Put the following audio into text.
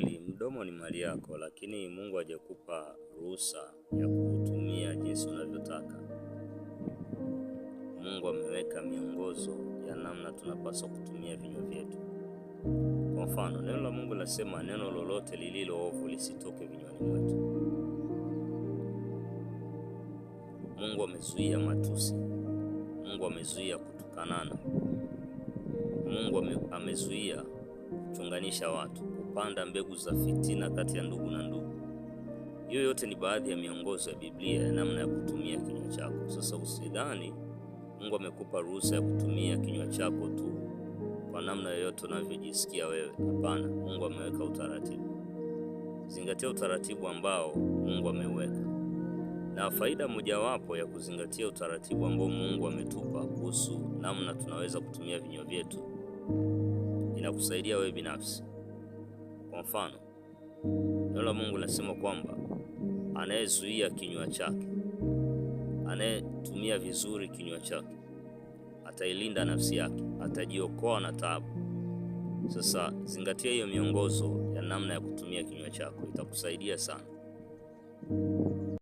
kweli mdomo ni mali yako, lakini Mungu hajakupa ruhusa ya kutumia jinsi unavyotaka. Mungu ameweka miongozo ya namna tunapaswa kutumia vinywa vyetu. Kwa mfano, neno la Mungu lasema neno lolote lililo ovu lisitoke vinywani mwetu. Mungu amezuia matusi. Mungu amezuia kutukanana. Mungu amezuia kuchunganisha watu, kupanda mbegu za fitina kati ya ndugu na ndugu. Hiyo yote ni baadhi ya miongozo ya Biblia ya namna ya kutumia kinywa chako. Sasa usidhani Mungu amekupa ruhusa ya kutumia kinywa chako tu kwa namna yoyote unavyojisikia wewe. Hapana, Mungu ameweka utaratibu. Zingatia utaratibu ambao Mungu ameuweka. Na faida mojawapo ya kuzingatia utaratibu ambao Mungu ametupa kuhusu namna tunaweza kutumia vinywa vyetu, inakusaidia wewe binafsi. Kwa mfano, neno la Mungu linasema kwamba anayezuia kinywa chake, anayetumia vizuri kinywa chake, atailinda nafsi yake, atajiokoa na taabu. Sasa zingatia hiyo miongozo ya namna ya kutumia kinywa chako, itakusaidia sana.